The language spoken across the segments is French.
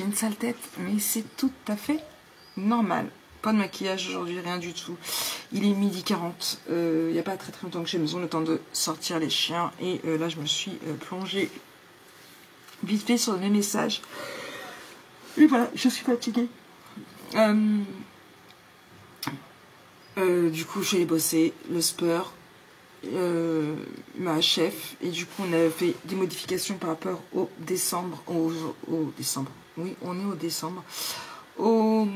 une sale tête, mais c'est tout à fait normal. Pas de maquillage aujourd'hui, rien du tout. Il est 12h40. Il n'y a pas très longtemps que j'ai besoin le temps de sortir les chiens. Et là, je me suis plongée vite fait sur mes messages. Et voilà, je suis fatiguée. Du coup, j'ai bossé le spur, ma chef, et du coup, on a fait des modifications par rapport au décembre. Au décembre. Oui, on est au décembre. Au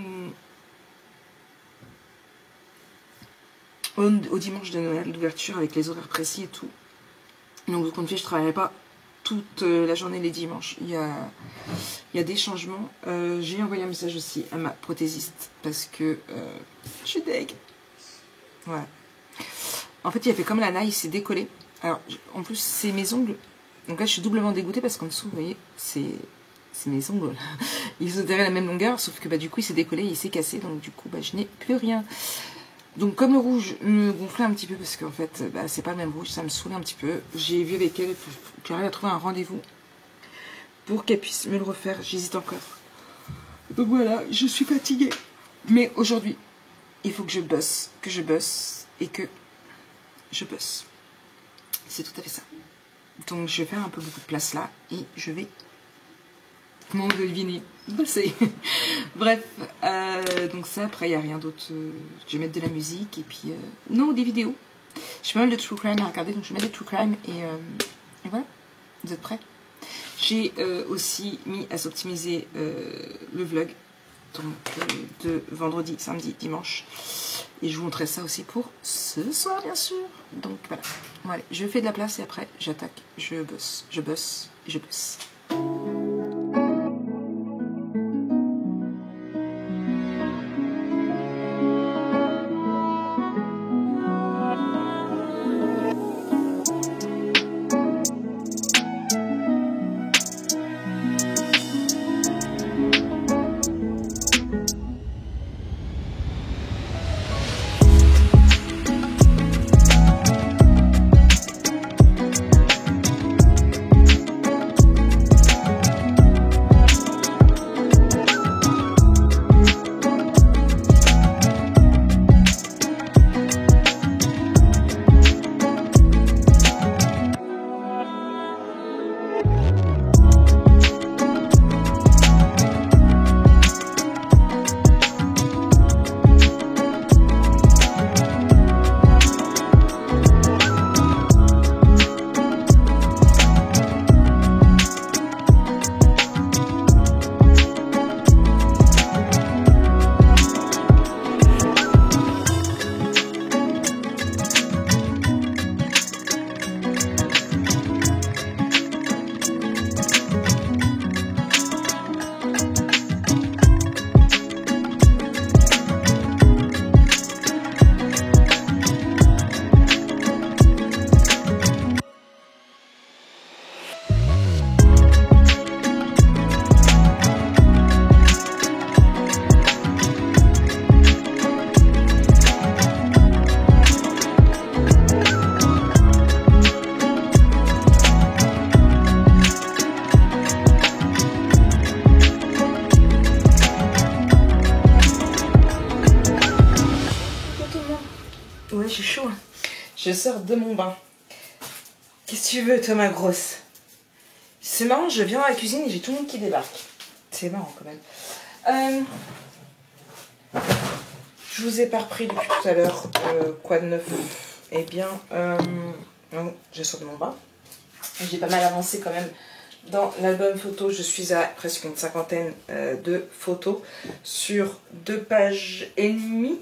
dimanche de Noël, d'ouverture avec les horaires précis et tout. Donc, vous comptez, je ne travaillerai pas toute la journée les dimanches. Il y a des changements. J'ai envoyé un message aussi à ma prothésiste parce que je suis deg. Voilà. En fait, il a fait comme Lana, il s'est décollé. Alors, en plus, c'est mes ongles. Donc là, je suis doublement dégoûtée parce qu'en dessous, vous voyez, c'est mes ongles. Ils ont derrière la même longueur, sauf que bah, du coup, il s'est décollé, il s'est cassé. Donc, du coup, bah, je n'ai plus rien. Donc comme le rouge me gonflait un petit peu parce qu'en fait bah, c'est pas le même rouge, ça me saoulait un petit peu. J'ai vu avec elle qu'elle arrive à trouver un rendez-vous pour qu'elle puisse me le refaire. J'hésite encore. Donc voilà, je suis fatiguée. Mais aujourd'hui, il faut que je bosse et que je bosse. C'est tout à fait ça. Donc je vais faire un peu beaucoup de place là et je vais, comment vous devinez, bosser. Bref, donc ça, après, il n'y a rien d'autre. Je vais mettre de la musique et puis... non, des vidéos. J'ai pas mal de true crime à regarder, donc je vais mettre des true crime et voilà. Vous êtes prêts? J'ai aussi mis à s'optimiser le vlog. Donc, de vendredi, samedi, dimanche. Et je vous montrerai ça aussi pour ce soir, bien sûr. Donc, voilà. Bon, allez, je fais de la place et après, j'attaque. Je bosse et je bosse. Je sors de mon bain. Qu'est-ce que tu veux, toi, ma grosse? C'est marrant, je viens dans la cuisine et j'ai tout le monde qui débarque. C'est marrant, quand même. Je vous ai pas repris depuis tout à l'heure. Quoi de neuf? Eh bien, je sors de mon bain. J'ai pas mal avancé, quand même, dans l'album photo. Je suis à presque une cinquantaine de photos sur 2 pages et demie.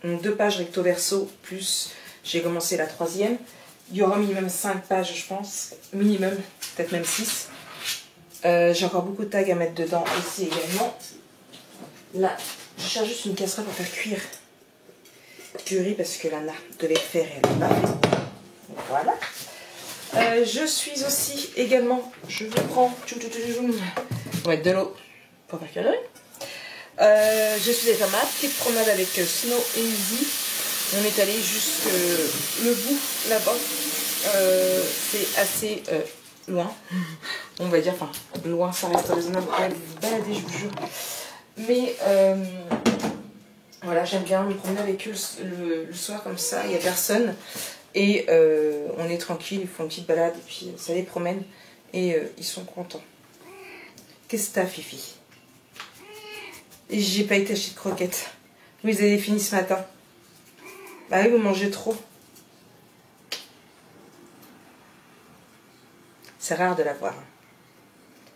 Donc 2 pages recto verso, plus... J'ai commencé la 3e. Il y aura minimum 5 pages, je pense. Minimum, peut-être même 6. J'ai encore beaucoup de tags à mettre dedans aussi également. Là, je cherche juste une casserole pour faire cuire du riz parce que Lana devait faire et elle l'a fait. Voilà. Je suis aussi également, je vous prends, on va mettre de l'eau pour faire cuire le riz. Je suis allée faire ma petite promenade avec Snow et Izzy. On est allé jusque le bout là-bas. C'est assez loin. On va dire, enfin, loin, ça reste raisonnable. Vous vous baladez, je vous jure. Mais voilà, j'aime bien me promener avec eux le soir comme ça, il n'y a personne. Et on est tranquille, ils font une petite balade et puis ça les promène. Et ils sont contents. Qu'est-ce que t'as, Fifi? Et j'ai pas été acheter de croquettes. Vous les avez fini ce matin. Bah oui, vous mangez trop. C'est rare de la voir.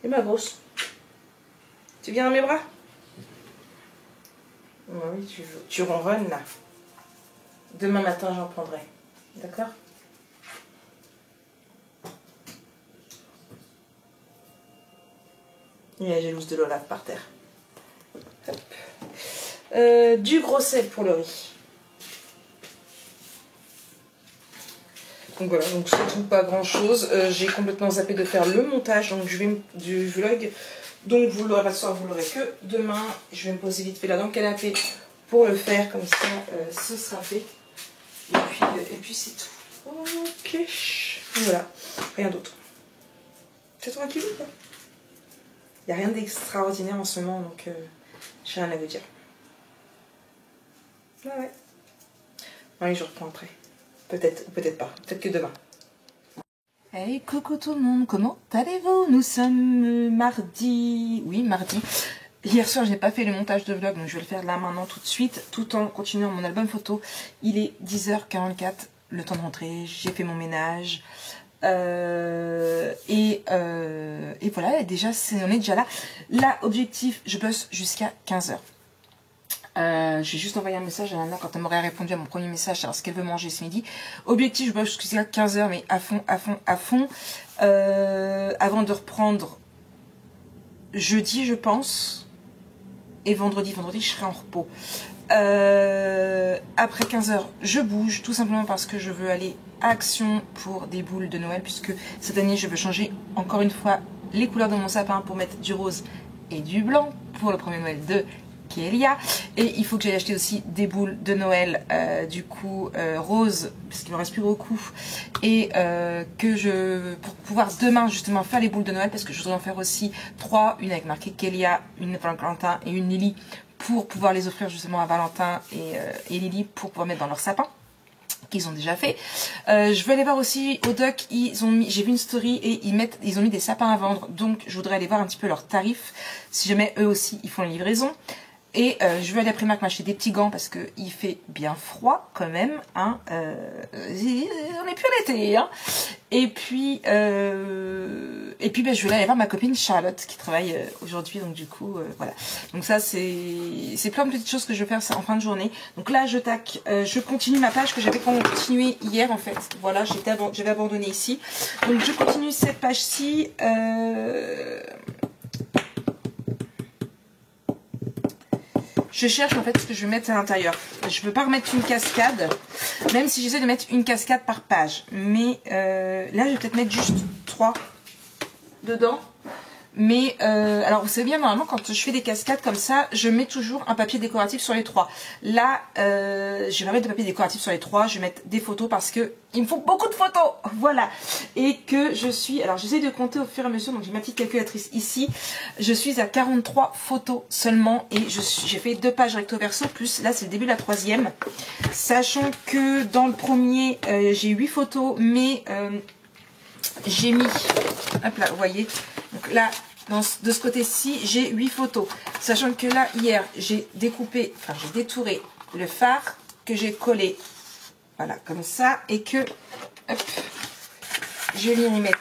Et ma grosse, tu viens dans mes bras? Oui, tu ronronnes là. Demain matin, j'en prendrai. D'accord? Il y a la jalouse de Lola par terre. Hop. Du gros sel pour le riz. Donc voilà, donc surtout pas grand chose. J'ai complètement zappé de faire le montage donc du vlog. Donc vous l'aurez pas ce soir, vous l'aurez que demain. Je vais me poser vite fait là dans le canapé pour le faire, comme ça ce sera fait. Et puis c'est tout. Ok. Voilà, rien d'autre. C'est tranquille ou pas? Il n'y a rien d'extraordinaire en ce moment, donc j'ai rien à vous dire. Ah ouais. Oui, je reprends après. Peut-être ou peut-être pas. Peut-être que demain. Hey, coucou tout le monde, comment allez-vous? Nous sommes mardi. Oui, mardi. Hier soir, j'ai pas fait le montage de vlog, donc je vais le faire là maintenant tout de suite, tout en continuant mon album photo. Il est 10h44, le temps de rentrer, j'ai fait mon ménage. Et voilà, déjà, on est déjà là. Là, objectif, je bosse jusqu'à 15h. J'ai juste envoyé un message à Anna quand elle m'aurait répondu à mon premier message, alors ce qu'elle veut manger ce midi. Objectif, je bosse jusqu'à 15h, mais à fond, à fond, à fond. Avant de reprendre jeudi, je pense. Et vendredi, je serai en repos. Après 15h, je bouge, tout simplement parce que je veux aller à Action pour des boules de Noël, puisque cette année, je veux changer encore une fois les couleurs de mon sapin pour mettre du rose et du blanc pour le premier Noël de Kélia. Et il faut que j'aille acheter aussi des boules de Noël, du coup rose, parce qu'il me reste plus beaucoup, et pour pouvoir demain justement faire les boules de Noël, parce que je voudrais en faire aussi 3, une avec marqué Kélia, une Valentin et une Lily, pour pouvoir les offrir justement à Valentin et Lily pour pouvoir mettre dans leur sapin qu'ils ont déjà fait. Je veux aller voir aussi au Duck, j'ai vu une story et ils ont mis des sapins à vendre, donc je voudrais aller voir un petit peu leurs tarifs, si jamais eux aussi ils font les livraisons. Et je veux aller à Primark m'acheter des petits gants parce qu'il fait bien froid quand même. Hein, on n'est plus à l'été. Hein. Et puis je vais aller voir ma copine Charlotte qui travaille aujourd'hui. Donc du coup, voilà. Donc ça, c'est plein de petites choses que je vais faire en fin de journée. Donc là, je continue ma page que j'avais continué hier en fait. Voilà, j'avais abandonné ici. Donc je continue cette page-ci. Je cherche en fait ce que je vais mettre à l'intérieur. Je ne veux pas remettre une cascade, même si j'essaie de mettre une cascade par page. Mais là, je vais peut-être mettre juste 3 dedans. Mais alors vous savez bien, normalement quand je fais des cascades comme ça, je mets toujours un papier décoratif sur les 3. Là, je vais pas mettre de papier décoratif sur les 3, je vais mettre des photos parce que il me faut beaucoup de photos, voilà. Et que alors j'essaie de compter au fur et à mesure, donc j'ai ma petite calculatrice ici. Je suis à 43 photos seulement et j'ai fait 2 pages recto verso, plus là c'est le début de la 3e. Sachant que dans le premier, j'ai 8 photos, mais j'ai mis, hop là, vous voyez, donc là, de ce côté-ci, j'ai 8 photos. Sachant que là, hier, j'ai détouré le phare que j'ai collé, voilà, comme ça, et que, hop, je vais venir y mettre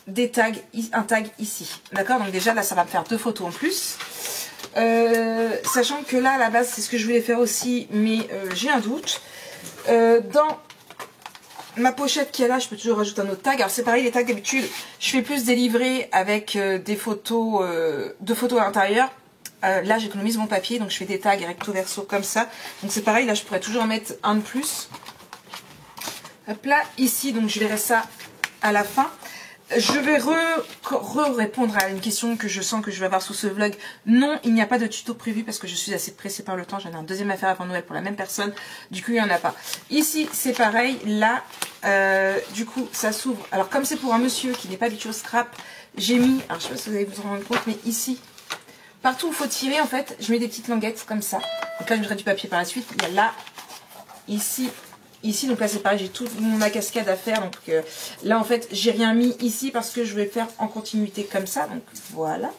des tags, un tag ici. D'accord? Donc déjà, là, ça va me faire 2 photos en plus. Sachant que là, à la base, c'est ce que je voulais faire aussi, mais j'ai un doute. Dans ma pochette qui est là, je peux toujours rajouter un autre tag. Alors c'est pareil, les tags d'habitude, je fais plus des livrets avec des photos, 2 photos à l'intérieur. Là j'économise mon papier, donc je fais des tags recto verso comme ça. Donc c'est pareil, là je pourrais toujours en mettre un de plus. Hop là, ici, donc je verrai ça à la fin. Je vais répondre à une question que je sens que je vais avoir sous ce vlog. Non, il n'y a pas de tuto prévu parce que je suis assez pressée par le temps. J'en ai un deuxième à faire avant Noël pour la même personne. Du coup, il n'y en a pas. Ici, c'est pareil. Là, Du coup, ça s'ouvre. Alors, comme c'est pour un monsieur qui n'est pas habitué au scrap, j'ai mis, alors je sais pas si vous allez vous en rendre compte, mais ici, partout où il faut tirer, en fait, je mets des petites languettes comme ça. Donc là, je mettrai du papier par la suite. Il y a là, ici, ici. Donc là, c'est pareil, j'ai toute ma cascade à faire. Donc là, en fait, j'ai rien mis ici parce que je vais faire en continuité comme ça. Donc voilà.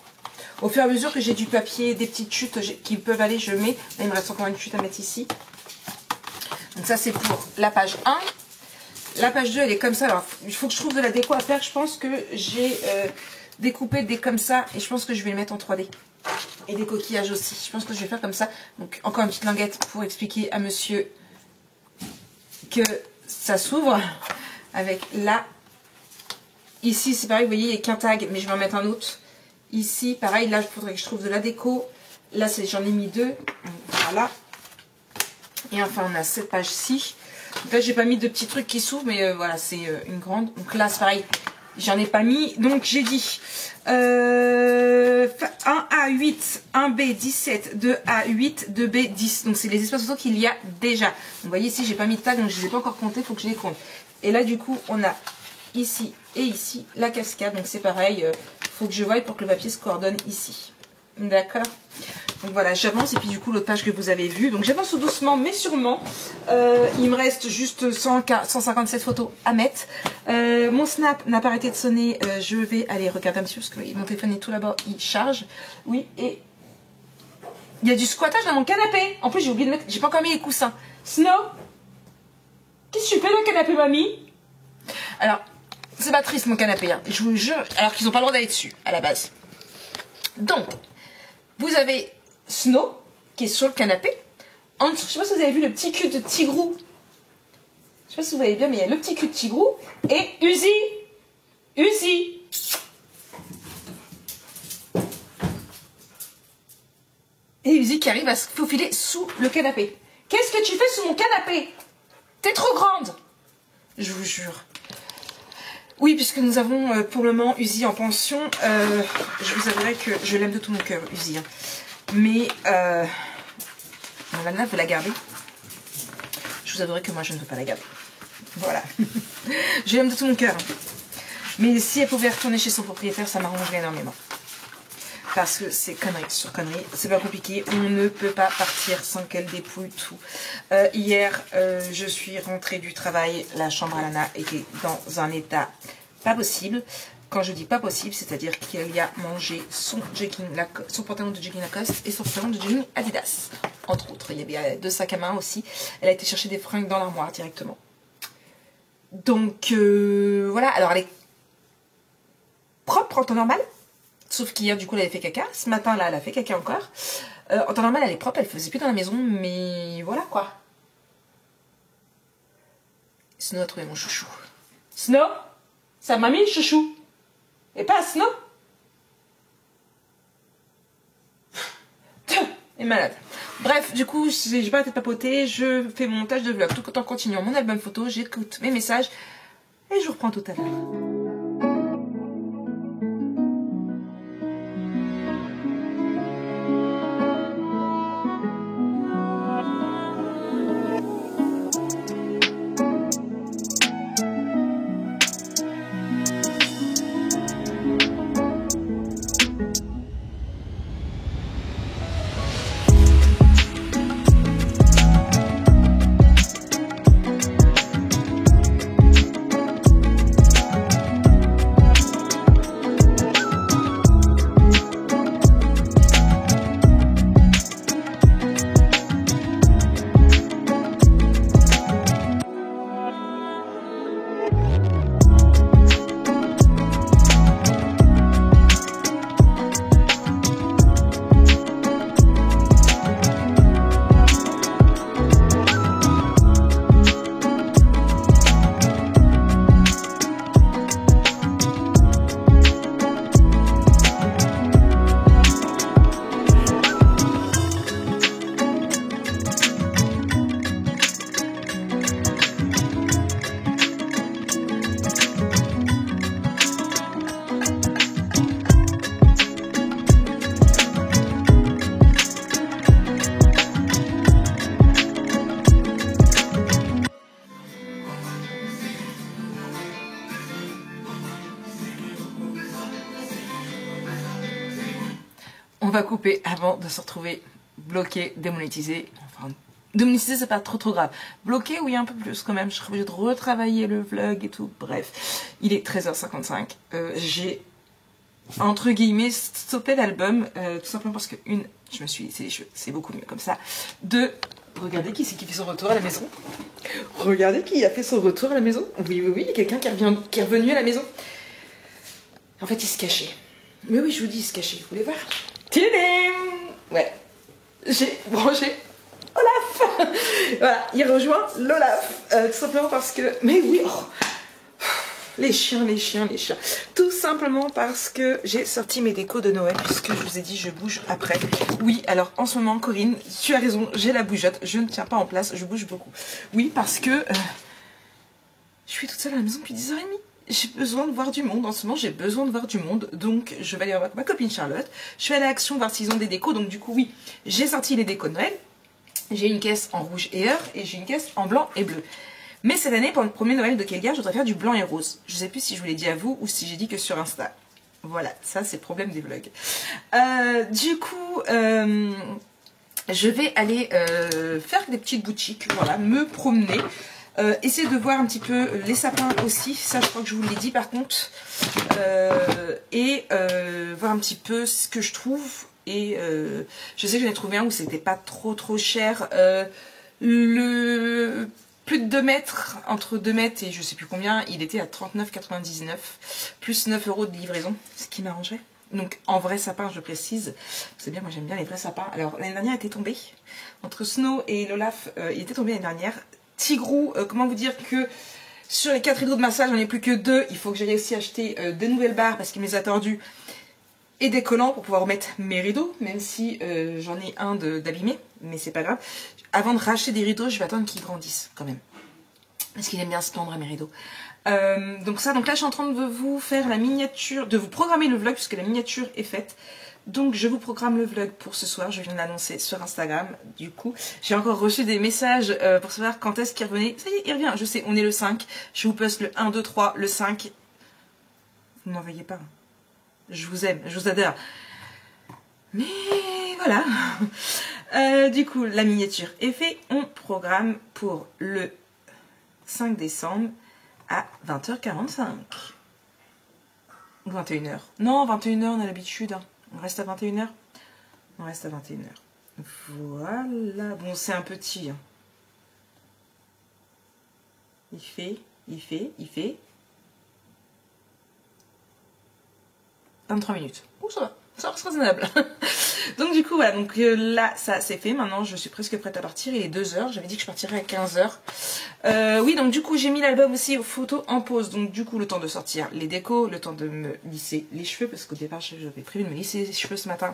Au fur et à mesure que j'ai du papier, des petites chutes qui peuvent aller, je mets. Là, il me reste encore une chute à mettre ici. Donc ça, c'est pour la page 1. La page 2, elle est comme ça. Alors, il faut que je trouve de la déco à faire. Je pense que j'ai découpé des comme ça. Et je pense que je vais les mettre en 3D. Et des coquillages aussi. Je pense que je vais faire comme ça. Donc, encore une petite languette pour expliquer à monsieur que ça s'ouvre. Avec là. Ici, c'est pareil. Vous voyez, il n'y a qu'un tag. Mais je vais en mettre un autre. Ici, pareil. Là, il faudrait que je trouve de la déco. Là, j'en ai mis 2. Donc, voilà. Et enfin, on a cette page-ci. Donc là, j'ai pas mis de petits trucs qui s'ouvrent, mais voilà, c'est une grande. Donc là, c'est pareil, j'en ai pas mis. Donc j'ai dit 1A8, 1B17, 2A8, 2B10. Donc c'est les espaces photos qu'il y a déjà. Donc, vous voyez ici, j'ai pas mis de tag, donc je les ai pas encore comptés, il faut que je les compte. Et là, du coup, on a ici et ici la cascade. Donc c'est pareil, il faut que je voie pour que le papier se coordonne ici. D'accord. Donc voilà, j'avance et puis du coup l'autre page que vous avez vue. Donc j'avance doucement mais sûrement. Il me reste juste 157 photos à mettre. Mon snap n'a pas arrêté de sonner. Je vais aller regarder un petit peu parce que mon téléphone est tout là-bas, il charge. Oui, et il y a du squattage dans mon canapé. En plus j'ai oublié de mettre, j'ai pas encore mis les coussins. Snow, qu'est-ce que tu fais dans le canapé, mamie? Alors, c'est pas triste mon canapé, hein. Je vous jure, alors qu'ils n'ont pas le droit d'aller dessus à la base. Donc, vous avez Snow qui est sur le canapé. En dessous, je sais pas si vous avez vu le petit cul de Tigrou. Je sais pas si vous voyez bien, mais il y a le petit cul de Tigrou. Et Uzi. Uzi. Et Uzi qui arrive à se faufiler sous le canapé. Qu'est-ce que tu fais sous mon canapé? T'es trop grande. Je vous jure. Oui, puisque nous avons pour le moment Uzi en pension. Je vous avouerai que je l'aime de tout mon cœur, Uzi. Hein. Mais mon Lana veut la garder. Je vous avouerai que moi je ne veux pas la garder. Voilà. Je l'aime de tout mon cœur. Mais si elle pouvait retourner chez son propriétaire, ça m'arrangerait énormément. Parce que c'est connerie sur connerie. C'est pas compliqué. On ne peut pas partir sans qu'elle dépouille tout. Hier, je suis rentrée du travail. La chambre à Lana était dans un état pas possible. Quand je dis pas possible, c'est-à-dire qu'elle y a mangé son pantalon de jogging Lacoste et son pantalon de jogging Adidas. Entre autres, il y avait 2 sacs à main aussi. Elle a été chercher des fringues dans l'armoire directement. Donc, voilà. Alors, elle est propre en temps normal. Sauf qu'hier, du coup, elle avait fait caca. Ce matin, là, elle a fait caca encore. En temps normal, elle est propre. Elle faisait plus dans la maison. Mais voilà, quoi. Snow a trouvé mon chouchou. Snow, ça m'a mis le chouchou. Et pas Snow. Elle est malade. Bref, du coup, j'ai pas arrêté de papoter. Je fais mon montage de vlog tout en continuant mon album photo. J'écoute mes messages. Et je vous reprends tout à l'heure. va couper avant de se retrouver bloqué, démonétisé. Enfin, démonétisé, c'est pas trop grave. Bloqué, oui, un peu plus quand même. Je serais obligée de retravailler le vlog et tout. Bref, il est 13h55. J'ai, entre guillemets, stoppé l'album. Tout simplement parce que, une, je me suis lissé les cheveux. C'est beaucoup mieux comme ça. Deux, regardez qui c'est qui fait son retour à la maison. Regardez qui a fait son retour à la maison. Oui, oui, oui, il y a quelqu'un qui est revenu à la maison. En fait, il se cachait. Mais oui, je vous dis, il se cachait. Vous voulez voir? Tidam! Ouais. J'ai branché Olaf. Voilà, il rejoint l'Olaf. Tout simplement parce que... Mais oui, oh. Les chiens, les chiens, les chiens. Tout simplement parce que j'ai sorti mes décos de Noël, puisque je vous ai dit, je bouge après. Oui, alors en ce moment, Corinne, tu as raison, j'ai la bougeotte. Je ne tiens pas en place, je bouge beaucoup. Oui, parce que je suis toute seule à la maison depuis 10h30. J'ai besoin de voir du monde. En ce moment, j'ai besoin de voir du monde. Donc, je vais aller voir ma copine Charlotte. Je vais aller à Action voir s'ils ont des décos. Donc, du coup, oui, j'ai sorti les décos de Noël. J'ai une caisse en rouge et or et j'ai une caisse en blanc et bleu. Mais cette année, pour le premier Noël de Kelgar, je voudrais faire du blanc et rose. Je sais plus si je vous l'ai dit à vous ou si j'ai dit que sur Insta. Voilà, ça c'est le problème des vlogs. Du coup, je vais aller faire des petites boutiques, voilà, me promener. Essayer de voir un petit peu les sapins aussi, ça je crois que je vous l'ai dit par contre. Voir un petit peu ce que je trouve. Et je sais que j'en ai trouvé un où c'était pas trop cher. Le plus de 2 mètres, entre 2 mètres et je sais plus combien, il était à 39,99 plus 9 € de livraison, ce qui m'arrangerait. Donc en vrai sapin, je précise, c'est bien, moi j'aime bien les vrais sapins. Alors l'année dernière il était tombé, entre Snow et l'Olaf, il était tombé l'année dernière. Tigrou, comment vous dire que sur les 4 rideaux de massage, j'en ai plus que 2, il faut que j'aille aussi acheter de nouvelles barres parce qu'il me les a tordus. Et des collants pour pouvoir remettre mes rideaux, même si j'en ai un d'abîmé, mais c'est pas grave. Avant de racheter des rideaux, je vais attendre qu'ils grandissent quand même. Parce qu'il aime bien se tendre à mes rideaux. Donc là je suis en train de vous faire la miniature, de vous programmer le vlog puisque la miniature est faite. Donc je vous programme le vlog pour ce soir, je viens de l'annoncer sur Instagram. Du coup, j'ai encore reçu des messages pour savoir quand est-ce qu'il revenait. Ça y est, il revient, je sais, on est le 5. Je vous poste le 1, 2, 3, le 5. Vous m'en voyez pas. Je vous aime, je vous adore. Mais voilà. Du coup, la miniature est faite. On programme pour le 5 décembre à 20h45. Ou 21h. Non, 21h, on a l'habitude. Hein. On reste à 21h. On reste à 21h. Voilà. Bon, c'est un petit. Hein. Il fait. 23 minutes. Oh, ça reste raisonnable. Donc du coup, voilà, donc là, ça c'est fait. Maintenant, je suis presque prête à partir. Il est 2h. J'avais dit que je partirais à 15h. Oui, donc du coup, j'ai mis l'album aussi aux photos en pause. Donc du coup, le temps de sortir les décos, le temps de me lisser les cheveux, parce qu'au départ, j'avais prévu de me lisser les cheveux ce matin.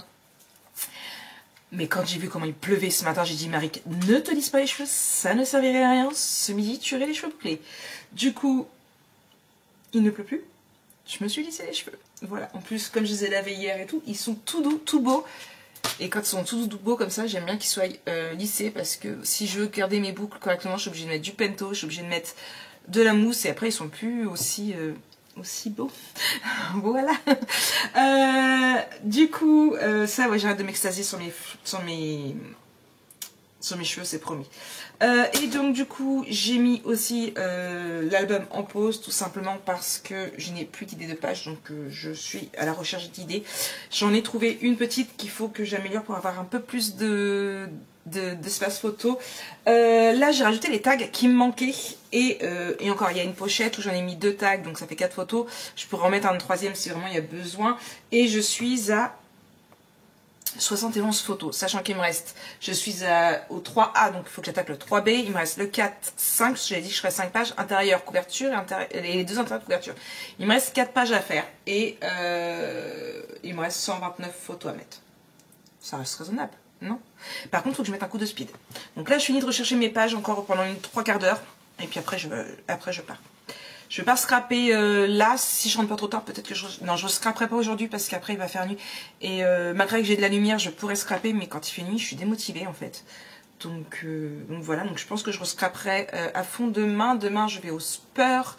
Mais quand j'ai vu comment il pleuvait ce matin, j'ai dit, Marie, ne te lisse pas les cheveux, ça ne servirait à rien. Ce midi, tu aurais les cheveux bouclés. Du coup, il ne pleut plus. Je me suis lissé les cheveux. Voilà. En plus, comme je les ai lavés hier et tout, ils sont tout doux, tout beaux. Et quand ils sont tout beaux comme ça, j'aime bien qu'ils soient lissés parce que si je veux garder mes boucles correctement, je suis obligée de mettre du pento, je suis obligée de mettre de la mousse et après ils sont plus aussi beaux. Voilà. Du coup, ça, ouais, j'arrête de m'extasier sur mes cheveux, c'est promis. Et donc du coup j'ai mis aussi l'album en pause tout simplement parce que je n'ai plus d'idées de page, donc je suis à la recherche d'idées. J'en ai trouvé une petite qu'il faut que j'améliore pour avoir un peu plus d'espace photo. Là j'ai rajouté les tags qui me manquaient et encore il y a une pochette où j'en ai mis 2 tags, donc ça fait 4 photos. Je pourrais en mettre un troisième si vraiment il y a besoin. Et je suis à 71 photos, sachant qu'il me reste, je suis au 3A, donc il faut que j'attaque le 3B, il me reste le 4, 5, j'avais dit que je ferais 5 pages, intérieur, couverture, et les 2 intérieurs de couverture. Il me reste 4 pages à faire, et il me reste 129 photos à mettre. Ça reste raisonnable, non? Par contre, il faut que je mette un coup de speed. Donc là, je finis de rechercher mes pages encore pendant une 3/4 d'heure, et puis après, je pars. Je vais pas scraper là, si je rentre pas trop tard, peut-être que non, je scraperai pas aujourd'hui parce qu'après il va faire nuit. Et malgré que j'ai de la lumière, je pourrais scraper, mais quand il fait nuit, je suis démotivée en fait. Donc voilà, donc je pense que je rescraperai à fond demain. Demain, je vais au Spur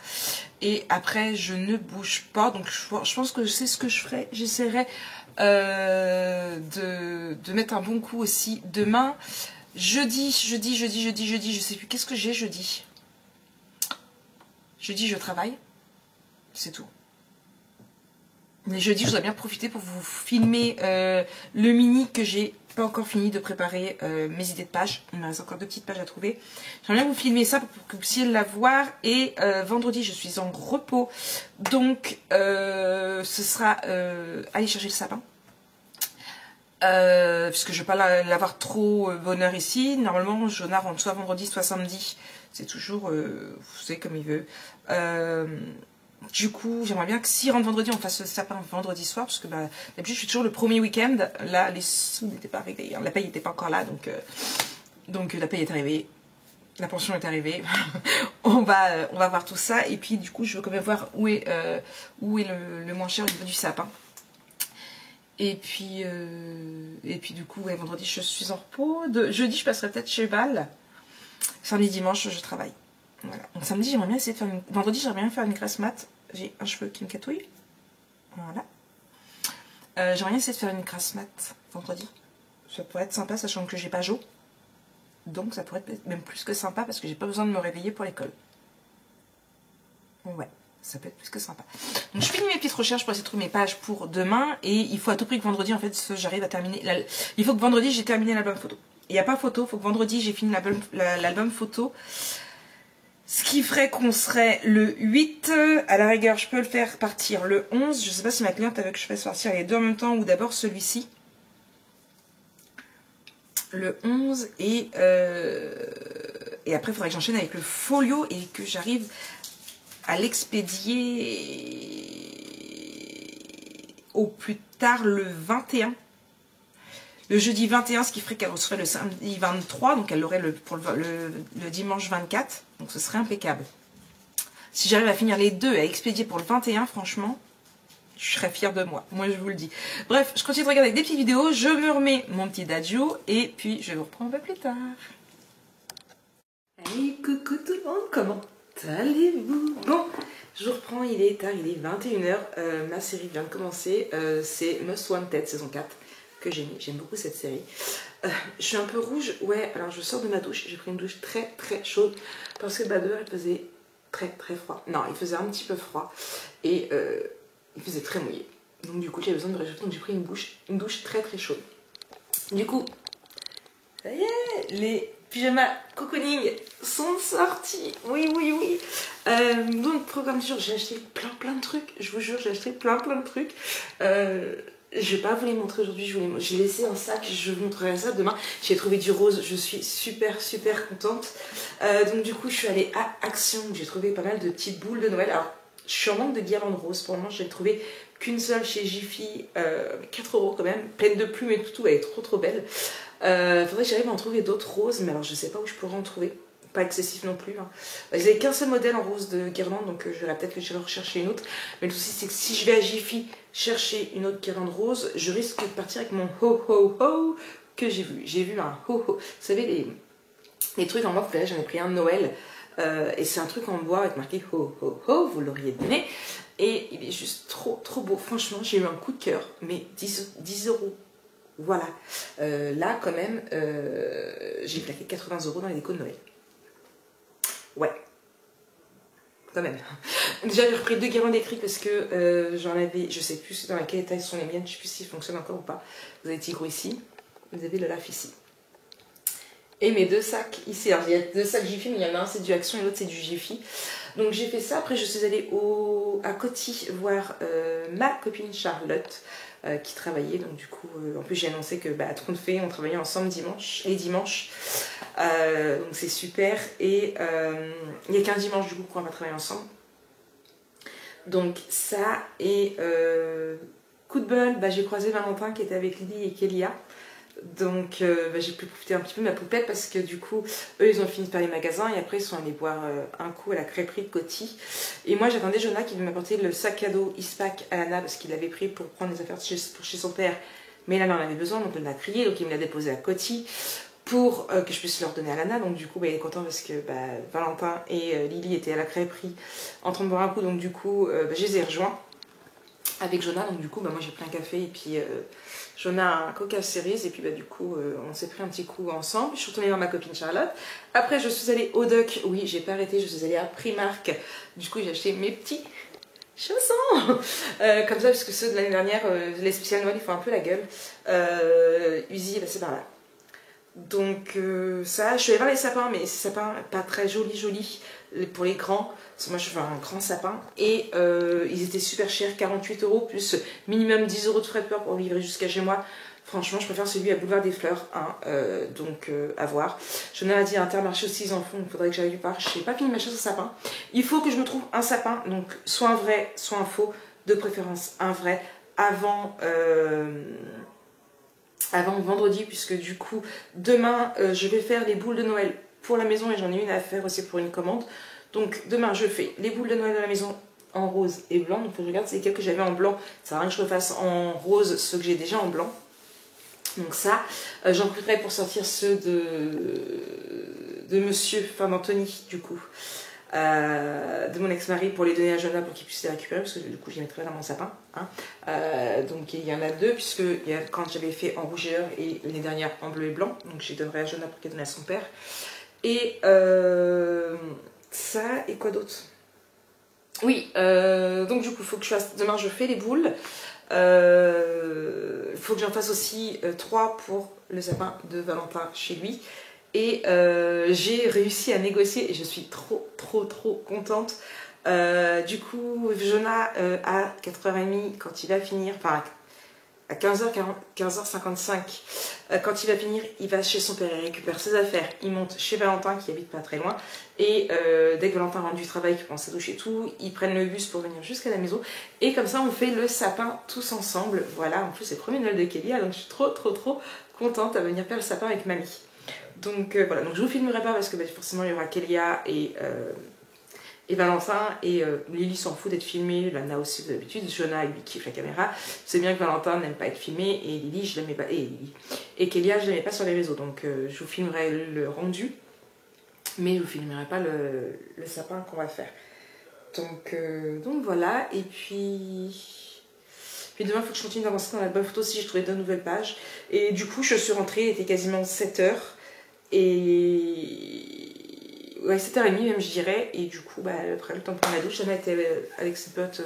et après, je ne bouge pas. Donc je pense que c'est ce que je ferai. J'essaierai de mettre un bon coup aussi. Demain, jeudi, je sais plus. Qu'est-ce que j'ai jeudi? Jeudi, je travaille. C'est tout. Mais jeudi, je dois bien profiter pour vous filmer le mini que j'ai pas encore fini de préparer mes idées de pages. Il me reste encore 2 petites pages à trouver. J'aimerais bien vous filmer ça pour que vous puissiez la voir. Et vendredi, je suis en repos. Donc, ce sera aller chercher le sapin. Puisque je ne vais pas l'avoir trop bonheur ici. Normalement, Jonah rentre soit vendredi, soit samedi. C'est toujours, vous savez, comme il veut. Du coup, j'aimerais bien que s'il rentre vendredi, on fasse le sapin vendredi soir. Parce que bah, d'habitude, je suis toujours le premier week-end. Là, les sous n'étaient pas arrivés. La paye n'était pas encore là. Donc la paye est arrivée. La pension est arrivée. on va voir tout ça. Et puis, du coup, je veux quand même voir où est le moins cher au niveau du sapin. Et puis du coup, ouais, vendredi, je suis en repos. Jeudi, je passerai peut-être chez Val. Samedi, dimanche, je travaille. Voilà. Donc samedi, j'aimerais bien essayer de faire une... Vendredi, j'aimerais bien faire une grasse mat. J'ai un cheveu qui me catouille. Voilà. J'aimerais bien essayer de faire une grasse mat vendredi. Ça pourrait être sympa, sachant que j'ai pas Jo. Donc ça pourrait être même plus que sympa, parce que j'ai pas besoin de me réveiller pour l'école. Ouais. Ça peut être plus que sympa. Donc je finis mes petites recherches pour essayer de trouver mes pages pour demain. Et il faut à tout prix que vendredi, en fait, j'arrive à terminer... Il faut que vendredi, j'ai terminé l'album photo. Il n'y a pas photo, il faut que vendredi, j'ai fini l'album photo. Ce qui ferait qu'on serait le 8. À la rigueur, je peux le faire partir le 11. Je ne sais pas si ma cliente veut que je fasse partir les deux en même temps ou d'abord celui-ci. Le 11. Et après, il faudrait que j'enchaîne avec le folio et que j'arrive à l'expédier au plus tard le 21. Le jeudi 21, ce qui ferait qu'elle serait le samedi 23, donc elle l'aurait pour le dimanche 24, donc ce serait impeccable. Si j'arrive à finir les deux, à expédier pour le 21, franchement, je serais fière de moi, je vous le dis. Bref, je continue de regarder des petites vidéos, je me remets mon petit dadjo, et puis je vous reprends un peu plus tard. Allez, coucou tout le monde, comment allez-vous? Bon, je vous reprends, il est tard, il est 21h, ma série vient de commencer, c'est Most Wanted saison 4. Que j'aime beaucoup cette série. Je suis un peu rouge, ouais, alors je sors de ma douche, j'ai pris une douche très très chaude parce que dehors il faisait très très froid. Non, il faisait un petit peu froid et il faisait très mouillé. Donc du coup j'avais besoin de réchauffer, donc j'ai pris une douche très très chaude. Du coup, ça y est, les pyjamas cocooning sont sortis. Oui. Donc programme du jour, j'ai acheté plein de trucs, je vous jure, j'ai acheté plein de trucs. Je vais pas vous les montrer aujourd'hui, j'ai laissé un sac, je vous montrerai ça demain. J'ai trouvé du rose, je suis super contente. Donc du coup je suis allée à Action, j'ai trouvé pas mal de petites boules de Noël. Alors je suis en manque de guirlandes roses, pour le moment j'ai trouvé qu'une seule chez Jiffy, 4 € quand même, pleine de plumes et tout, elle est trop belle. Faudrait que j'arrive à en trouver d'autres roses, mais alors je sais pas où je pourrais en trouver. Pas excessif non plus. Hein. Ils n'avaient qu'un seul modèle en rose de guirlande, donc je verrai peut-être que j'irai rechercher une autre. Mais le souci, c'est que si je vais à Jiffy chercher une autre guirlande rose, je risque de partir avec mon ho que j'ai vu. J'ai vu un ho. Vous savez, les trucs en bois, j'en ai pris un de Noël. Et c'est un truc en bois avec marqué ho, vous l'auriez deviné. Et il est juste trop beau. Franchement, j'ai eu un coup de cœur, mais 10 €. Voilà. Là, quand même, j'ai plaqué 80 € dans les décos de Noël. Ouais, quand même. Déjà, j'ai repris 2 guirlandes électriques parce que j'en avais, je sais plus dans quelle taille sont les miennes, je sais plus s'ils fonctionnent encore ou pas. Vous avez Tigre ici, vous avez le Laf ici. Et mes 2 sacs ici. Alors, il y a 2 sacs Jiffy, mais il y en a un c'est du Action et l'autre c'est du Jiffy. Donc j'ai fait ça. Après, je suis allée à Coty voir ma copine Charlotte qui travaillait. Donc du coup, en plus j'ai annoncé que à Tronfé, on travaillait ensemble les dimanches. Donc c'est super. Et il n'y a qu'un dimanche du coup qu'on va travailler ensemble. Donc ça, et coup de bol, j'ai croisé Valentin qui était avec Lily et Kélia. Donc j'ai pu profiter un petit peu de ma poupette parce que du coup eux ils ont fini de faire les magasins et après ils sont allés boire un coup à la crêperie de Coty. Et moi j'attendais Jonah qui devait m'apporter le sac cadeau Eastpak à Lana parce qu'il l'avait pris pour prendre des affaires pour chez son père, mais Lana en avait besoin donc elle m'a crié, donc il me l'a déposé à Coty pour que je puisse leur donner à Lana. Donc du coup il est content parce que Valentin et Lily étaient à la crêperie en train de boire un coup, donc du coup je les ai rejoints. avec Jonah. Donc du coup, bah, moi j'ai pris un café et puis Jonah un Coca Series. Et puis bah, du coup, on s'est pris un petit coup ensemble. Je suis retournée voir ma copine Charlotte. Après, je suis allée au Duck. Oui, j'ai pas arrêté, je suis allée à Primark. Du coup, j'ai acheté mes petits chaussons comme ça, parce que ceux de l'année dernière, les spéciales Noël, ils font un peu la gueule. Uzi, là, c'est par là. Donc ça, je suis allée voir les sapins, mais ces sapins pas très jolis pour les grands. Parce que moi je veux un grand sapin. Et ils étaient super chers, 48 € plus minimum 10 € de frais de port pour livrer jusqu'à chez moi. Franchement, je préfère celui à Boulevard des Fleurs, hein, donc à voir. Je n'ai dit Intermarché aussi, ils en font, il faudrait que j'aille lui part. Je n'ai pas fini ma chasse au sapin. Il faut que je me trouve un sapin, donc soit un vrai, soit un faux, de préférence un vrai, avant vendredi, puisque du coup, demain, je vais faire les boules de Noël pour la maison et j'en ai une à faire aussi pour une commande. Donc demain, je fais les boules de Noël de la maison en rose et blanc. Donc faut que je regarde, c'est lesquelles que j'avais en blanc. Ça sert à rien que je refasse en rose ceux que j'ai déjà en blanc. Donc ça, j'en profiterai pour sortir ceux de monsieur, enfin d'Anthony du coup, de mon ex-mari, pour les donner à Jonah pour qu'il puisse les récupérer, parce que du coup je les mettrai dans mon sapin, hein. Donc il y en a deux, puisque quand j'avais fait en rougeur et l'année dernière en bleu et blanc, donc je les donnerai à Jonah pour qu'il donne à son père. Et ça, et quoi d'autre? Oui, donc du coup il faut que je fasse, demain je fais les boules. Il faut que j'en fasse aussi 3 pour le sapin de Valentin chez lui. Et j'ai réussi à négocier et je suis trop contente. Du coup, Jonah à 4h30 quand il va finir, enfin à 15h55, quand il va finir, il va chez son père, il récupère ses affaires, il monte chez Valentin qui habite pas très loin, et dès que Valentin rentre du travail, qu'il prend sa douche et tout, ils prennent le bus pour venir jusqu'à la maison, et comme ça on fait le sapin tous ensemble. Voilà, en plus c'est le premier Noël de Kélia, donc je suis trop contente à venir faire le sapin avec mamie. Donc voilà, donc je vous filmerai pas parce que bah, forcément il y aura Kélia et Valentin, et Lily s'en fout d'être filmée, Lana aussi d'habitude, Jonah lui kiffe la caméra. C'est bien que Valentin n'aime pas être filmé, et Lily je l'aimais pas, et Kélia je l'aimais pas sur les réseaux, donc je vous filmerai le rendu, mais je vous filmerai pas le sapin qu'on va faire. Donc voilà, et puis demain il faut que je continue d'avancer dans la bonne photo si j'ai trouvé 2 nouvelles pages, et du coup je suis rentrée, il était quasiment 7h, et ouais, 7h30 même je dirais, et du coup bah, après le temps de prendre la douche, Anna était avec ses potes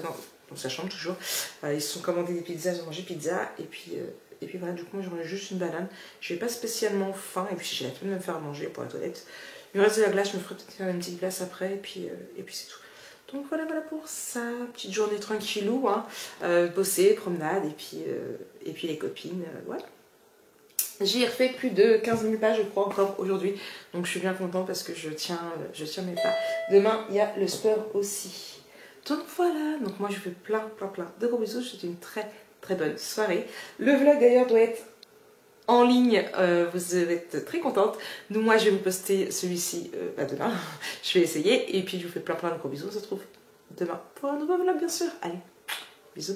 dans sa chambre toujours, ils se sont commandés des pizzas, ils ont mangé pizza, et puis voilà, du coup moi je mange juste une banane, je n'ai pas spécialement faim, et puis j'ai la flemme de me faire manger pour être honnête. Il me reste de la glace, je me ferai peut-être faire une petite glace après, et puis c'est tout. Donc voilà pour ça, petite journée tranquillou, hein. Bosser, promenade, et puis les copines, voilà. J'ai refait plus de 15 000 pages, je crois, encore aujourd'hui. Donc je suis bien contente parce que je tiens mes pas. Demain, il y a le sport aussi. Donc voilà, donc moi je fais plein de gros bisous. Je vous souhaite une très bonne soirée. Le vlog d'ailleurs doit être en ligne, vous allez être très contente. Donc moi je vais vous poster celui-ci demain. Je vais essayer. Et puis je vous fais plein de gros bisous. On se retrouve demain pour un nouveau vlog bien sûr. Allez, bisous.